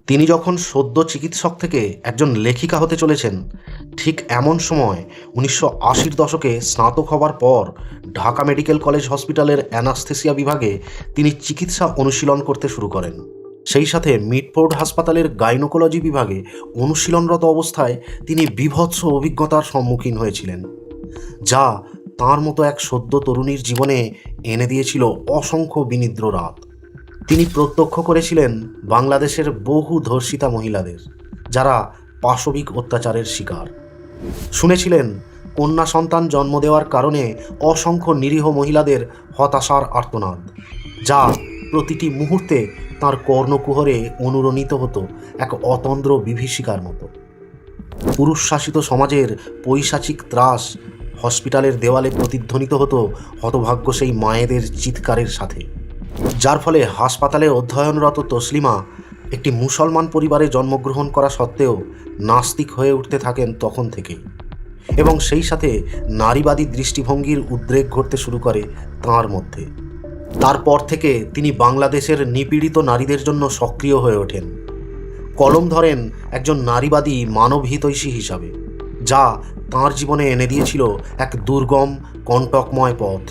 তিনি যখন সদ্য চিকিৎসক থেকে একজন লেখিকা হতে চলেছেন, ঠিক এমন সময় ১৯৮০ দশকে স্নাতক হবার পর ঢাকা মেডিকেল কলেজ হসপিটালের অ্যানাস্থেসিয়া বিভাগে তিনি চিকিৎসা অনুশীলন করতে শুরু করেন। সেই সাথে মিডফোর্ড হাসপাতালের গাইনোকোলজি বিভাগে অনুশীলনরত অবস্থায় তিনি বীভৎস অভিজ্ঞতার সম্মুখীন হয়েছিলেন, যা তাঁর মতো এক সদ্য তরুণীর জীবনে এনে দিয়েছিল অসংখ্য বিনিদ্র রাত। তিনি প্রত্যক্ষ করেছিলেন বাংলাদেশের বহু ধর্ষিতা মহিলাদের, যারা পাশবিক অত্যাচারের শিকার। শুনেছিলেন কন্যা সন্তান জন্ম দেওয়ার কারণে অসংখ্য নিরীহ মহিলাদের হতাশার আর্তনাদ, যা প্রতিটি মুহূর্তে তাঁর কর্ণকুহরে অনুরণিত হতো এক অতন্দ্র বিভীষিকার মতো। পুরুষ শাসিত সমাজের পৈশাচিক ত্রাস হসপিটালের দেওয়ালে প্রতিধ্বনিত হতো হতভাগ্য সেই মায়েদের চিৎকারের সাথে, যার ফলে হাসপাতালে অধ্যয়নরত তসলিমা একটি মুসলমান পরিবারে জন্মগ্রহণ করা সত্ত্বেও নাস্তিক হয়ে উঠতে থাকেন তখন থেকেই, এবং সেই সাথে নারীবাদী দৃষ্টিভঙ্গির উদ্রেক ঘটতে শুরু করে তাঁর মধ্যে। তারপর থেকে তিনি বাংলাদেশের নিপীড়িত নারীদের জন্য সক্রিয় হয়ে ওঠেন, কলম ধরেন একজন নারীবাদী মানবহিতৈষী হিসাবে, যা তাঁর জীবনে এনে দিয়েছিল এক দুর্গম কণ্টকময় পথ,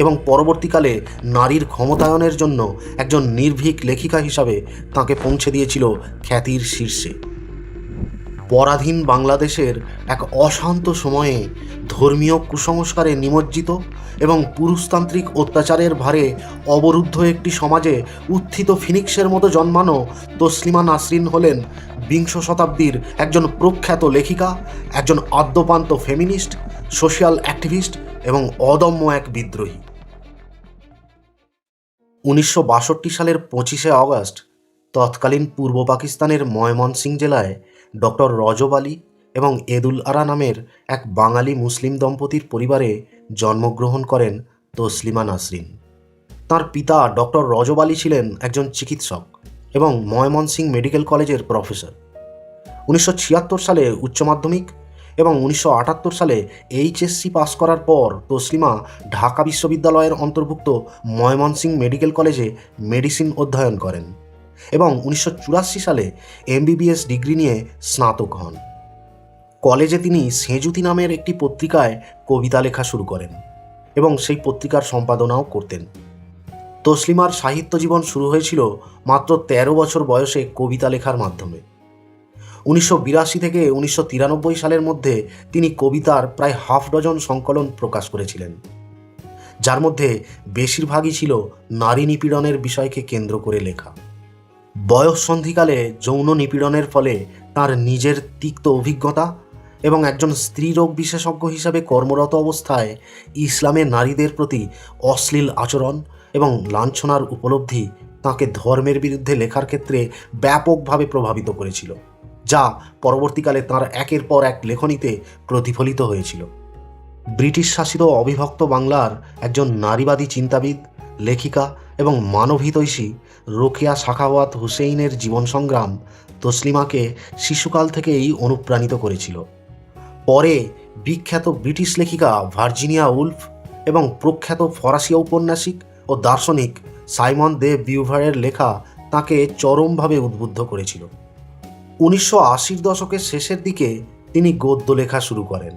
এবং পরবর্তীকালে নারীর ক্ষমতায়নের জন্য একজন নির্ভীক লেখিকা হিসাবে তাঁকে পৌঁছে দিয়েছিল খ্যাতির শীর্ষে। পরাধীন বাংলাদেশের এক অশান্ত সময়ে ধর্মীয় কুসংস্কারে নিমজ্জিত এবং পুরুষতান্ত্রিক অত্যাচারের ভারে অবরুদ্ধ একটি সমাজে উত্থিত ফিনিক্সের মতো জন্মানো তসলিমা নাসরিন হলেন বিংশ শতাব্দীর একজন প্রখ্যাত লেখিকা, একজন আদ্যপান্ত ফেমিনিস্ট, সোশ্যাল অ্যাক্টিভিস্ট এবং অদম্য এক বিদ্রোহী। ১৯৬২ সালের ২৫শে আগস্ট তৎকালীন পূর্ব পাকিস্তানের ময়মনসিং জেলায় ডক্টর রজব আলী এবং এদুল আরা নামের এক বাঙালি মুসলিম দম্পতির পরিবারে জন্মগ্রহণ করেন তসলিমা নাসরিন। তাঁর পিতা ডক্টর রজব আলী ছিলেন একজন চিকিৎসক এবং ময়মনসিং মেডিকেল কলেজের প্রফেসর। ১৯৭৬ সালে উচ্চ মাধ্যমিক এবং ১৯৭৮ সালে এইচএসসি পাস করার পর তসলিমা ঢাকা বিশ্ববিদ্যালয়ের অন্তর্ভুক্ত ময়মনসিং মেডিকেল কলেজে মেডিসিন অধ্যয়ন করেন এবং ১৯৮৪ সালে এমবিবিএস ডিগ্রি নিয়ে স্নাতক হন। কলেজে তিনি সেঁজুতি নামের একটি পত্রিকায় কবিতা লেখা শুরু করেন এবং সেই পত্রিকার সম্পাদনাও করতেন। তসলিমার সাহিত্য জীবন শুরু হয়েছিল মাত্র ১৩ বছর বয়সে কবিতা লেখার মাধ্যমে। ১৯৮২ থেকে ১৯৯৩ সালের মধ্যে তিনি কবিতার প্রায় হাফ ডজন সংকলন প্রকাশ করেছিলেন, যার মধ্যে বেশিরভাগই ছিল নারী নিপীড়নের বিষয়কে কেন্দ্র করে লেখা। বয়ঃসন্ধিকালে যৌন নিপীড়নের ফলে তার নিজের তিক্ত অভিজ্ঞতা এবং একজন স্ত্রীরোগ বিশেষজ্ঞ হিসাবে কর্মরত অবস্থায় ইসলামে নারীদের প্রতি অশ্লীল আচরণ এবং লাঞ্ছনার উপলব্ধি তাঁকে ধর্মের বিরুদ্ধে লেখার ক্ষেত্রে ব্যাপকভাবে প্রভাবিত করেছিল, যা পরবর্তীকালে তাঁর একের পর এক লেখনীতে প্রতিফলিত হয়েছিল। ব্রিটিশ শাসিত অবিভক্ত বাংলার একজন নারীবাদী চিন্তাবিদ, লেখিকা এবং মানবহিতৈষী রোকেয়া সাখাওয়াত হুসেইনের জীবন সংগ্রাম তসলিমাকে শিশুকাল থেকেই অনুপ্রাণিত করেছিল। পরে বিখ্যাত ব্রিটিশ লেখিকা ভার্জিনিয়া উলফ এবং প্রখ্যাত ফরাসি ঔপন্যাসিক ও দার্শনিক সাইমন দে বিউভারের লেখা তাঁকে চরমভাবে উদ্বুদ্ধ করেছিল। ১৯৮০ দশকের শেষের দিকে তিনি গদ্য লেখা শুরু করেন।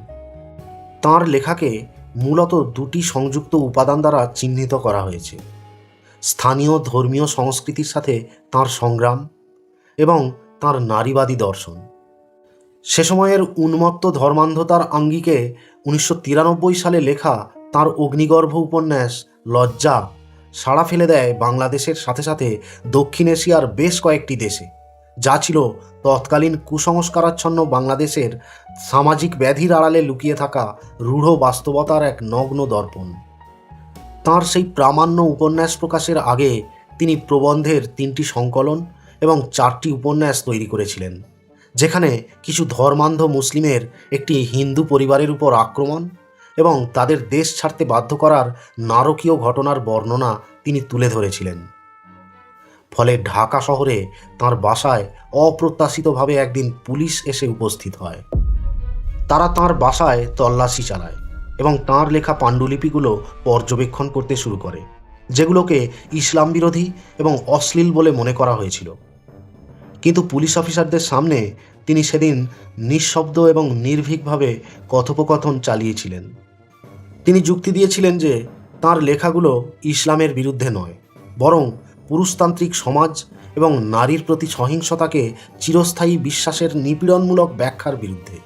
তাঁর লেখাকে মূলত দুটি সংযুক্ত উপাদান দ্বারা চিহ্নিত করা হয়েছে: স্থানীয় ধর্মীয় সংস্কৃতির সাথে তাঁর সংগ্রাম এবং তাঁর নারীবাদী দর্শন। সে সময়ের উন্মত্ত ধর্মান্ধতার আঙ্গিকে ১৯৯৩ সালে লেখা তাঁর অগ্নিগর্ভ উপন্যাস লজ্জা সাড়া ফেলে দেয় বাংলাদেশের সাথে সাথে দক্ষিণ এশিয়ার বেশ কয়েকটি দেশে, যা ছিল তৎকালীন কুসংস্কারাচ্ছন্ন বাংলাদেশের সামাজিক ব্যাধির আড়ালে লুকিয়ে থাকা রূঢ় বাস্তবতার এক নগ্ন দর্পণ। তাঁর সেই প্রামাণ্য উপন্যাস প্রকাশের আগে তিনি প্রবন্ধের ৩টি সংকলন এবং 4টি উপন্যাস তৈরি করেছিলেন, যেখানে কিছু ধর্মান্ধ মুসলিমের একটি হিন্দু পরিবারের উপর আক্রমণ এবং তাদের দেশ ছাড়তে বাধ্য করার নারকীয় ঘটনার বর্ণনা তিনি তুলে ধরেছিলেন। ফলে ঢাকা শহরে তাঁর বাসায় অপ্রত্যাশিতভাবে একদিন পুলিশ এসে উপস্থিত হয়। তারা তাঁর বাসায় তল্লাশি চালায় এবং তাঁর লেখা পাণ্ডুলিপিগুলো পর্যবেক্ষণ করতে শুরু করে, যেগুলোকে ইসলাম বিরোধী এবং অশ্লীল বলে মনে করা হয়েছিল। কিন্তু পুলিশ অফিসারদের সামনে তিনি সেদিন নিঃশব্দ এবং নির্ভীকভাবে কথোপকথন চালিয়েছিলেন। তিনি যুক্তি দিয়েছিলেন যে তাঁর লেখাগুলো ইসলামের বিরুদ্ধে নয়, বরং পুরুষতান্ত্রিক সমাজ এবং নারীর প্রতি সহিংসতাকে চিরস্থায়ী বিশ্বাসের নিপীড়নমূলক ব্যাখ্যার বিরুদ্ধে।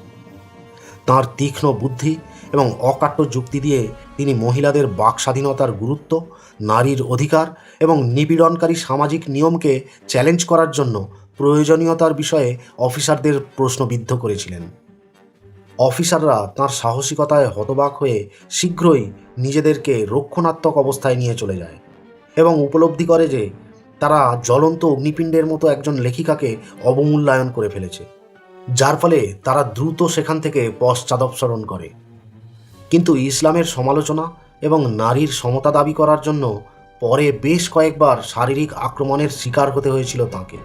তাঁর তীক্ষ্ণ বুদ্ধি এবং অকাট্য যুক্তি দিয়ে তিনি মহিলাদের বাক স্বাধীনতার গুরুত্ব, নারীর অধিকার এবং নিপীড়নকারী সামাজিক নিয়মকে চ্যালেঞ্জ করার জন্য প্রয়োজনীয়তার বিষয়ে অফিসারদের প্রশ্নবিদ্ধ করেছিলেন। অফিসাররা তাঁর সাহসিকতায় হতবাক হয়ে শীঘ্রই নিজেদেরকে রক্ষণাত্মক অবস্থায় নিয়ে চলে যায় এবং উপলব্ধি করে যে তারা জ্বলন্ত অগ্নিপিণ্ডের মতো একজন লেখিকাকে অবমূল্যায়ন করে ফেলেছে, যার ফলে তারা দ্রুত সেখান থেকে পশ্চাদপসরণ করে। কিন্তু ইসলামের সমালোচনা এবং নারীর সমতা দাবি করার জন্য পরে বেশ কয়েকবার শারীরিক আক্রমণের শিকার হতে হয়েছিল তাঁকে।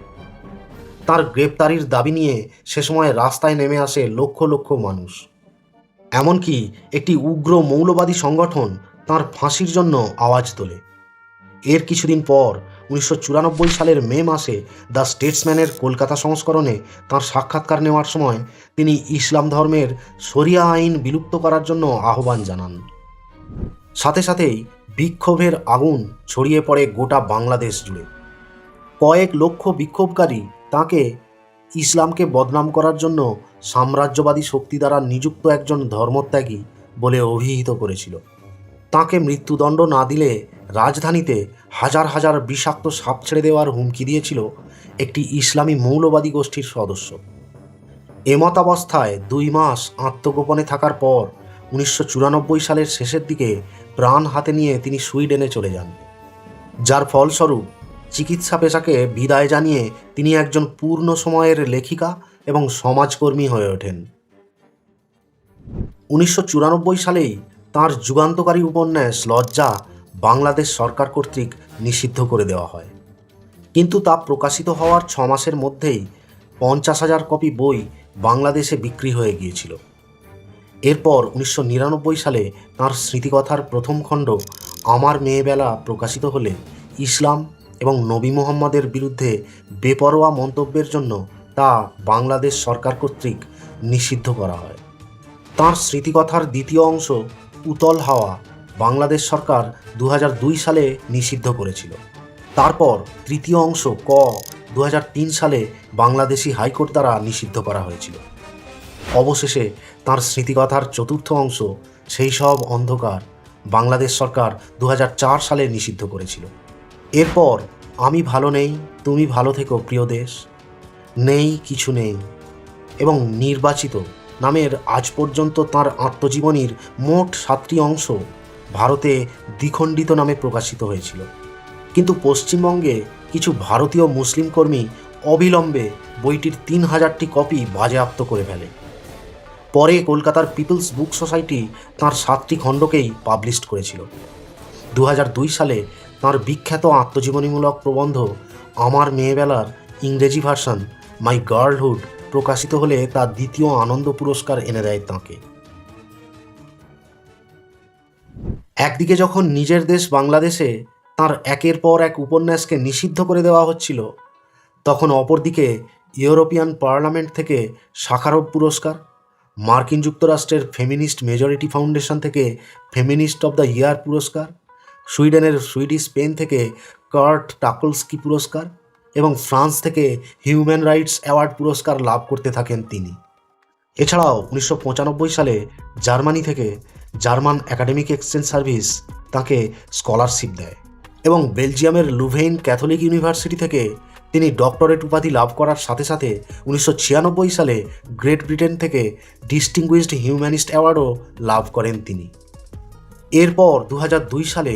তার গ্রেপ্তারির দাবি নিয়ে সে সময় রাস্তায় নেমে আসে লক্ষ লক্ষ মানুষ। এমনকি একটি উগ্র মৌলবাদী সংগঠন তাঁর ফাঁসির জন্য আওয়াজ তোলে। এর কিছুদিন পর 1994 সালের মে মাসে দ্য স্টেটসম্যানের কলকাতা সংস্করণে তাঁর সাক্ষাৎকার নেওয়ার সময় তিনি ইসলাম ধর্মের শরিয়া আইন বিলুপ্ত করার জন্য আহ্বান জানান। সাথে সাথেই বিক্ষোভের আগুন ছড়িয়ে পড়ে গোটা বাংলাদেশ জুড়ে। কয়েক লক্ষ বিক্ষোভকারী তাঁকে ইসলামকে বদনাম করার জন্য সাম্রাজ্যবাদী শক্তি দ্বারা নিযুক্ত একজন ধর্মত্যাগী বলে অভিহিত করেছিল। তাঁকে মৃত্যুদণ্ড না দিলে রাজধানীতে হাজার হাজার বিষাক্ত সাপ ছেড়ে দেওয়ার হুমকি দিয়েছিল একটি ইসলামী মৌলবাদী গোষ্ঠীর সদস্য। এমতাবস্থায় 2 মাস আত্মগোপনে থাকার পর 1994 সালের শেষের দিকে প্রাণ হাতে নিয়ে তিনি সুইডেনে চলে যান, যার ফলস্বরূপ চিকিৎসা পেশাকে বিদায় জানিয়ে তিনি একজন পূর্ণ সময়ের লেখিকা এবং সমাজকর্মী হয়ে ওঠেন। 1994 সালেই তাঁর যুগান্তকারী উপন্যাস লজ্জা বাংলাদেশ সরকার কর্তৃক নিষিদ্ধ করে দেওয়া হয়, কিন্তু তা প্রকাশিত হওয়ার 6 মাসের মধ্যেই 50,000 কপি বই বাংলাদেশে বিক্রি হয়ে গিয়েছিল। এরপর 1999 সালে তাঁর স্মৃতিকথার প্রথম খণ্ড আমার মেয়েবেলা প্রকাশিত হলে ইসলাম এবং নবী মুহাম্মদের বিরুদ্ধে বেপরোয়া মন্তব্যের জন্য তা বাংলাদেশ সরকার কর্তৃক নিষিদ্ধ করা হয়। তাঁর স্মৃতিকথার দ্বিতীয় অংশ উতল হাওয়া বাংলাদেশ সরকার 2002 সালে নিষিদ্ধ করেছিল। তারপর তৃতীয় অংশ ক 2003 সালে বাংলাদেশি হাইকোর্ট দ্বারা নিষিদ্ধ করা হয়েছিল। অবশেষে তাঁর স্মৃতিকথার চতুর্থ অংশ সেই সব অন্ধকার বাংলাদেশ সরকার 2004 সালে নিষিদ্ধ করেছিল। এরপর আমি ভালো নেই, তুমি ভালো থেকো প্রিয় দেশ, নেই কিছু নেই এবং নির্বাচিত নামের আজ পর্যন্ত তাঁর আত্মজীবনীর মোট 7টি অংশ ভারতে দ্বিখণ্ডিত নামে প্রকাশিত হয়েছিল। কিন্তু পশ্চিমবঙ্গে কিছু ভারতীয় মুসলিম কর্মী অবিলম্বে বইটির 3000টি কপি বাজেয়াপ্ত করে ফেলে। পরে কলকাতার পিপলস বুক সোসাইটি তাঁর 7টি খণ্ডকেই পাবলিশ করেছিল। 2002 সালে তাঁর বিখ্যাত আত্মজীবনীমূলক প্রবন্ধ আমার মেয়েবেলার ইংরেজি ভার্সন মাই গার্লহুড প্রকাশিত হলে তা দ্বিতীয় আনন্দ পুরস্কার এনে দেয় তাঁকে। একদিকে যখন নিজের দেশ বাংলাদেশে তাঁর একের পর এক উপন্যাসকে নিষিদ্ধ করে দেওয়া হচ্ছিল, তখন অপরদিকে ইউরোপিয়ান পার্লামেন্ট থেকে শাখারভ পুরস্কার, মার্কিন যুক্তরাষ্ট্রের ফেমিনিস্ট মেজরিটি ফাউন্ডেশন থেকে ফেমিনিস্ট অব দ্য ইয়ার পুরস্কার, সুইডেনের সুইডিশ পেন থেকে কার্ট টাকলস্কি পুরস্কার এবং ফ্রান্স থেকে হিউম্যান রাইটস অ্যাওয়ার্ড পুরস্কার লাভ করতে থাকেন তিনি। এছাড়াও 1995 সালে জার্মানি থেকে জার্মান একাডেমিক এক্সচেঞ্জ সার্ভিস তাঁকে স্কলারশিপ দেয় এবং বেলজিয়ামের লুভেইন ক্যাথলিক ইউনিভার্সিটি থেকে তিনি ডক্টরেট উপাধি লাভ করার সাথে সাথে 1996 সালে গ্রেট ব্রিটেন থেকে ডিস্টিংগুইশড হিউম্যানিস্ট অ্যাওয়ার্ডও লাভ করেন তিনি। এরপর 2002 সালে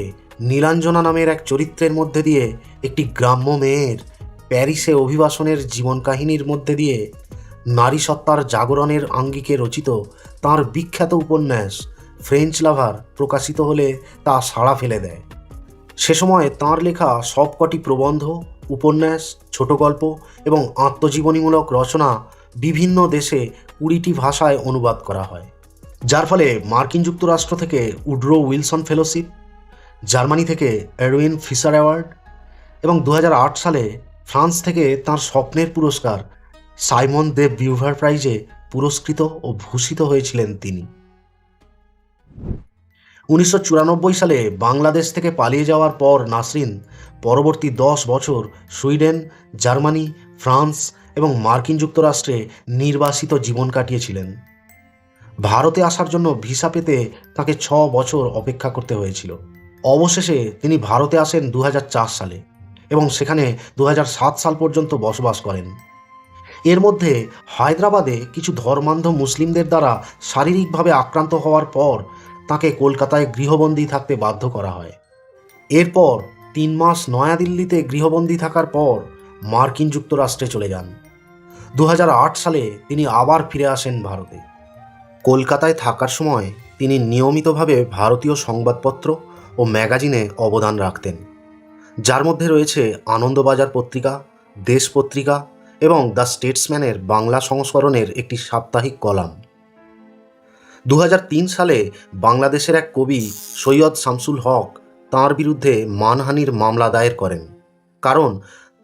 নীলাঞ্জনা নামের এক চরিত্রের মধ্যে দিয়ে একটি গ্রাম্য মেয়ের প্যারিসে অভিবাসনের জীবন কাহিনীর মধ্যে দিয়ে নারী সত্তার জাগরণের আঙ্গিকে রচিত তাঁর বিখ্যাত উপন্যাস ফ্রেঞ্চ লাভার প্রকাশিত হলে তা সাড়া ফেলে দেয়। সে সময় তাঁর লেখা সবকটি প্রবন্ধ, উপন্যাস, ছোট গল্প এবং আত্মজীবনীমূলক রচনা বিভিন্ন দেশে 20টি ভাষায় অনুবাদ করা হয়, যার ফলে মার্কিন যুক্তরাষ্ট্র থেকে উড্রো উইলসন ফেলোশিপ, জার্মানি থেকে এরউইন ফিশার অ্যাওয়ার্ড এবং 2008 সালে ফ্রান্স থেকে তাঁর স্বপ্নের পুরস্কার সাইমন দে বিউভার প্রাইজে পুরস্কৃত ও ভূষিত হয়েছিলেন তিনি। 1994 সালে বাংলাদেশ থেকে পালিয়ে যাওয়ার পর নাসরিন পরবর্তী 10 বছর সুইডেন, জার্মানি, ফ্রান্স এবং মার্কিন যুক্তরাষ্ট্রে নির্বাসিত জীবন কাটিয়েছিলেন। ভারতে আসার জন্য ভিসা পেতে তাকে 6 বছর অপেক্ষা করতে হয়েছিল। অবশেষে তিনি ভারতে আসেন 2004 সালে এবং সেখানে 2007 সাল পর্যন্ত বসবাস করেন। এর মধ্যে হায়দ্রাবাদে কিছু ধর্মান্ধ মুসলিমদের দ্বারা শারীরিকভাবে আক্রান্ত হওয়ার পর তাকে কলকাতায় গৃহবন্দী থাকতে বাধ্য করা হয়। এরপর 3 মাস নয়াদিল্লিতে গৃহবন্দী থাকার পর মার্কিন যুক্তরাষ্ট্রে চলে যান। 2008 সালে তিনি আবার ফিরে আসেন ভারতে। কলকাতায় থাকার সময় তিনি নিয়মিতভাবে ভারতীয় সংবাদপত্র ও ম্যাগাজিনে অবদান রাখতেন, যার মধ্যে রয়েছে আনন্দবাজার পত্রিকা, দেশ পত্রিকা এবং দ্য স্টেটসম্যানের বাংলা সংস্করণের একটি সাপ্তাহিক কলাম। 2003 সালে বাংলাদেশের এক কবি সৈয়দ শামসুল হক তাঁর বিরুদ্ধে মানহানির মামলা দায়ের করেন, কারণ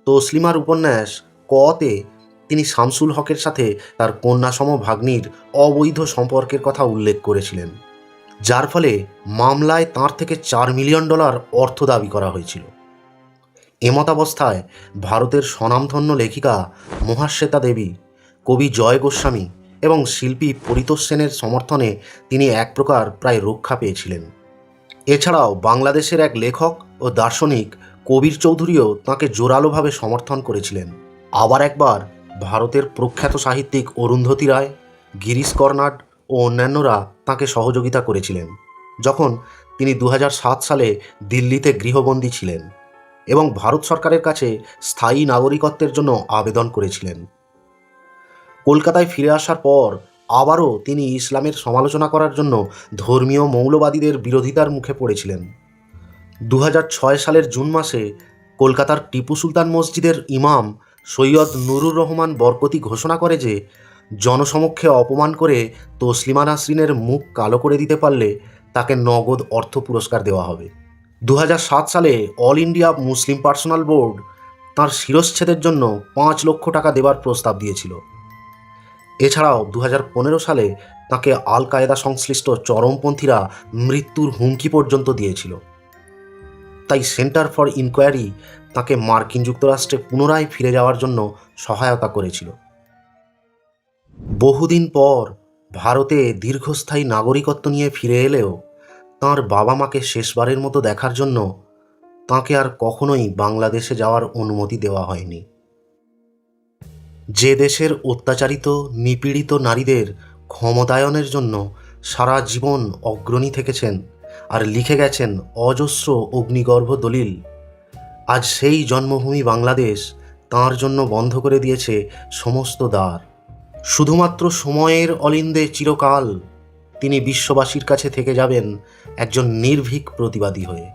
তসলিমার উপন্যাস কতে তিনি শামসুল হকের সাথে তার কন্যাসম ভাগ্নির অবৈধ সম্পর্কের কথা উল্লেখ করেছিলেন, যার ফলে মামলায় তাঁর থেকে $4 মিলিয়ন অর্থ দাবি করা হয়েছিল। এমতাবস্থায় ভারতের স্বনামধন্য লেখিকা মহাশ্বেতা দেবী, কবি জয় গোস্বামী এবং শিল্পী পরিতোষ সেনের সমর্থনে তিনি এক প্রকার প্রায় রক্ষা পেয়েছিলেন। এছাড়াও বাংলাদেশের এক লেখক ও দার্শনিক কবির চৌধুরীও তাঁকে জোরালোভাবে সমর্থন করেছিলেন। আবার একবার ভারতের প্রখ্যাত সাহিত্যিক অরুন্ধতী রায়, গিরিশ কর্নাড ও অন্যান্যরা তাঁকে সহযোগিতা করেছিলেন যখন তিনি 2007 সালে দিল্লিতে গৃহবন্দী ছিলেন এবং ভারত সরকারের কাছে স্থায়ী নাগরিকত্বের জন্য আবেদন করেছিলেন। কলকাতায় ফিরে আসার পর আবারও তিনি ইসলামের সমালোচনা করার জন্য ধর্মীয় মৌলবাদীদের বিরোধিতার মুখে পড়েছিলেন। 2006 সালের জুন মাসে কলকাতার টিপু সুলতান মসজিদের ইমাম সৈয়দ নুরুর রহমান বরকতি ঘোষণা করে যে জনসমক্ষে অপমান করে তসলিমা নাসরিনের মুখ কালো করে দিতে পারলে তাকে নগদ অর্থ পুরস্কার দেওয়া হবে। 2007 সালে all India Muslim personal board তাঁর শিরশ্ছেদের জন্য 5 লক্ষ টাকা দেওয়ার প্রস্তাব দিয়েছিল। এছাড়াও 2015 সালে তাঁকে আল কায়েদা সংশ্লিষ্ট চরমপন্থীরা মৃত্যুর হুমকি পর্যন্ত দিয়েছিল। তাই সেন্টার ফর ইনকোয়ারি তাঁকে মার্কিন যুক্তরাষ্ট্রে পুনরায় ফিরে যাওয়ার জন্য সহায়তা করেছিল। বহুদিন পর ভারতে দীর্ঘস্থায়ী নাগরিকত্ব নিয়ে ফিরে এলেও তাঁর বাবা মাকে শেষবারের মতো দেখার জন্য তাঁকে আর কখনোই বাংলাদেশে যাওয়ার অনুমতি দেওয়া হয়নি। যে দেশের অত্যাচারিত নিপীড়িত নারীদের ক্ষমতায়নের জন্য সারা জীবন অগ্রণী থেকেছেন আর লিখে গেছেন অজস্র অগ্নিগর্ভ দলিল, আজ সেই জন্মভূমি বাংলাদেশ তাঁর জন্য বন্ধ করে দিয়েছে সমস্ত দ্বার। শুধুমাত্র সময়ের অলিন্দে চিরকাল তিনি বিশ্ববাসীর কাছে থেকে যাবেন একজন নির্ভীক প্রতিবাদী হয়ে।